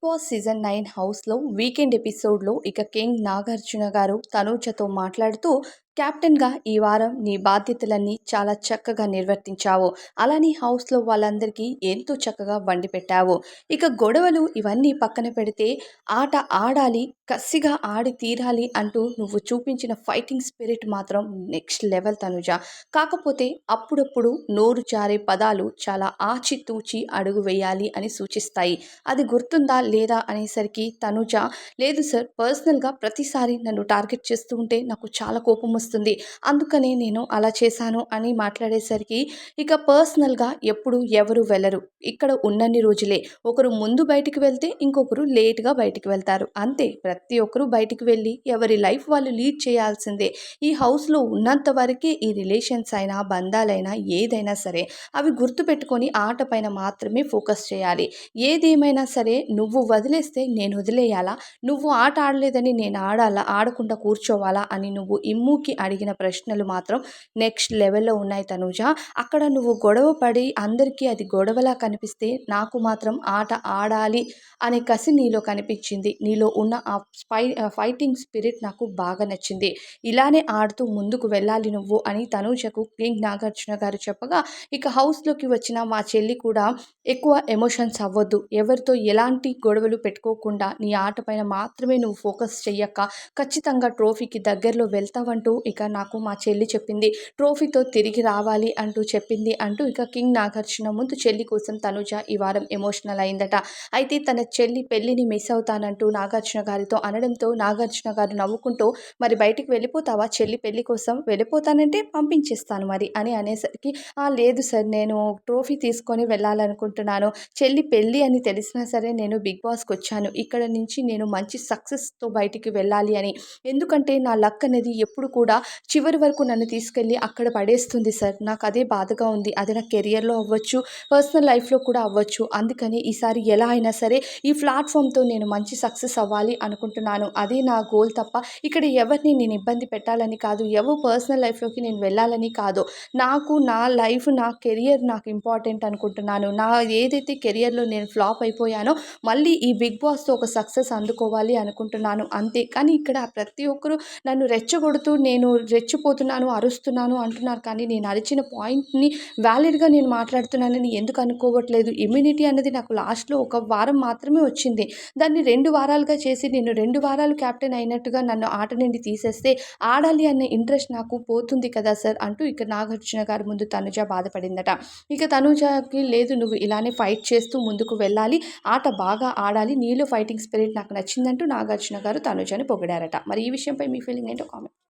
Boss season 9 హౌస్‌లో weekend ఎపిసోడ్‌లో ఇక కింగ్ నాగార్జున గారు తనూజతో మాట్లాడుతూ కెప్టెన్‌గా ఈ వారం నీ బాధ్యతలన్నీ చాలా చక్కగా నిర్వర్తించావు. అలానే హౌస్‌లో వాళ్ళందరికీ ఎంతో చక్కగా వండిపెట్టావు. ఇక గొడవలు ఇవన్నీ పక్కన పెడితే ఆట ఆడాలి, కసిగా ఆడి తీరాలి అంటూ నువ్వు చూపించిన ఫైటింగ్ స్పిరిట్ మాత్రం నెక్స్ట్ లెవెల్ తనుజ. కాకపోతే అప్పుడప్పుడు నోరు జారే పదాలు చాలా ఆచితూచి అడుగు వేయాలి అని సూచిస్తాయి. అది గుర్తుందా లేదా అనేసరికి తనుజ లేదు సార్ పర్సనల్‌గా ప్రతిసారి నన్ను టార్గెట్ చేస్తూ ఉంటే నాకు చాలా కోపమొస్తుంది. అందుకనే నేను అలా చేశాను అని మాట్లాడేసరికి ఇక పర్సనల్‌గా ఎప్పుడు ఎవరు వెళ్లరు. ఇక్కడ ఉన్నన్ని రోజులే. ఒకరు ముందు బయటికి వెళ్తే ఇంకొకరు లేట్‌గా బయటికి వెళ్తారు. అంతే ప్రతి ఒక్కరు బయటికి వెళ్లి ఎవరి లైఫ్ వాళ్ళు లీడ్ చేయాల్సిందే. ఈ హౌస్‌లో ఉన్నంత వరకే ఈ రిలేషన్స్ అయినా, బంధాలైనా ఏదైనా సరే అవి గుర్తుపెట్టుకొని ఆట పైన మాత్రమే ఫోకస్ చేయాలి. ఏదేమైనా సరే నువ్వు వదిలేస్తే నేను వదిలేయాలా? నువ్వు ఆట ఆడలేదని నేను ఆడాలా? ఆడకుండా కూర్చోవాలా? అని నువ్వు ఇమ్ముకి అడిగిన ప్రశ్నలు మాత్రం నెక్స్ట్ లెవెల్‌లో ఉన్నాయి తనూజ. అక్కడ నువ్వు గొడవ పడి అందరికీ అది గొడవలా కనిపిస్తే నాకు మాత్రం ఆట ఆడాలి అనే కసి నీలో కనిపించింది. నీలో ఉన్న ఆ ఫైటింగ్ స్పిరిట్ నాకు బాగా నచ్చింది. ఇలానే ఆడుతూ ముందుకు వెళ్ళాలి నువ్వు అని తనూజకు కింగ్ నాగార్జున గారు చెప్పగా ఇక హౌస్‌లోకి వచ్చిన మా చెల్లి కూడా ఎక్కువ ఎమోషన్స్ అవ్వొద్దు. ఎవరితో ఎలాంటి గొడవలు పెట్టుకోకుండా నీ ఆట పైన మాత్రమే నువ్వు ఫోకస్ చెయ్యక్క. ఖచ్చితంగా ట్రోఫీకి దగ్గరలో వెళ్తావంటూ ఇక నాకు మా చెల్లి చెప్పింది. ట్రోఫీతో తిరిగి రావాలి అంటూ చెప్పింది అంటూ ఇక కింగ్ నాగార్జున ముందు చెల్లి కోసం తనుజ ఈ వారం ఎమోషనల్ అయిందట. అయితే తన చెల్లి పెళ్ళిని మిస్ అవుతానంటూ నాగార్జున గారితో అనడంతో నాగార్జున గారు నవ్వుకుంటూ మరి బయటికి వెళ్ళిపోతావా చెల్లి పెళ్లి కోసం? వెళ్ళిపోతానంటే పంపించేస్తాను మరి అని అనేసరికి లేదు సార్ నేను ట్రోఫీ తీసుకొని వెళ్ళాలనుకుంటున్నాను. చెల్లి పెళ్ళి అని తెలిసినా సరే నేను బిగ్ బాస్‌కొచ్చాను. ఇక్కడ నుంచి నేను మంచి సక్సెస్‌తో బయటికి వెళ్ళాలి అని. ఎందుకంటే నా లక్ అనేది ఎప్పుడు కూడా చివరి వరకు నన్ను తీసుకెళ్ళి అక్కడ పడేస్తుంది సార్. నాకదే బాధగా ఉంది. అది నా కెరియర్‌లో అవ్వచ్చు, పర్సనల్ లైఫ్‌లో కూడా అవ్వచ్చు. అందుకని ఈసారి ఎలా అయినా సరే ఈ ప్లాట్‌ఫామ్‌తో నేను మంచి సక్సెస్ అవ్వాలి అనుకుంటున్నాను. అదే నా గోల్ తప్ప ఇక్కడ ఎవరిని నేను ఇబ్బంది పెట్టాలని కాదు. ఎవరి పర్సనల్ లైఫ్‌లోకి నేను వెళ్ళాలని కాదు. నాకు నా లైఫ్, నా కెరియర్ నాకు ఇంపార్టెంట్ అనుకుంటున్నాను. ఏదైతే కెరియర్‌లో నేను ఫ్లాప్ అయిపోయానో మళ్ళీ ఈ బిగ్ బాస్‌తో ఒక సక్సెస్ అందుకోవాలి అనుకుంటున్నాను అంతే. కానీ ఇక్కడ ప్రతి ఒక్కరు నన్ను రెచ్చగొడుతూ నేను రెచ్చిపోతున్నాను, అరుస్తున్నాను అంటున్నారు. కానీ నేను అరిచిన పాయింట్‌ని వాలిడ్‌గా నేను మాట్లాడుతున్నానని ఎందుకు అనుకోవట్లేదు? ఇమ్యూనిటీ అనేది నాకు లాస్ట్‌లో ఒక వారం మాత్రమే వచ్చింది. దాన్ని 2 వారాలుగా చేసి నేను 2 వారాలు కెప్టెన్ అయినట్టుగా నన్ను ఆట నుండి తీసేస్తే ఆడాలి అనే ఇంట్రెస్ట్ నాకు పోతుంది కదా సార్! అంటూ ఇక నాగార్జున గారి ముందు తనుజ బాధపడిందట. ఇక తనూజకి లేదు నువ్వు ఇలానే ఫైట్ చేస్తూ ముందుకు వెళ్ళాలి. ఆట బాగా ఆడాలి. నీలో ఫైటింగ్ స్పిరిట్ నాకు నచ్చిందంటూ నాగార్జున గారు తనూజని పొగిడారట. మరి ఈ విషయంపై మీ ఫీలింగ్ ఏంటో కామెంట్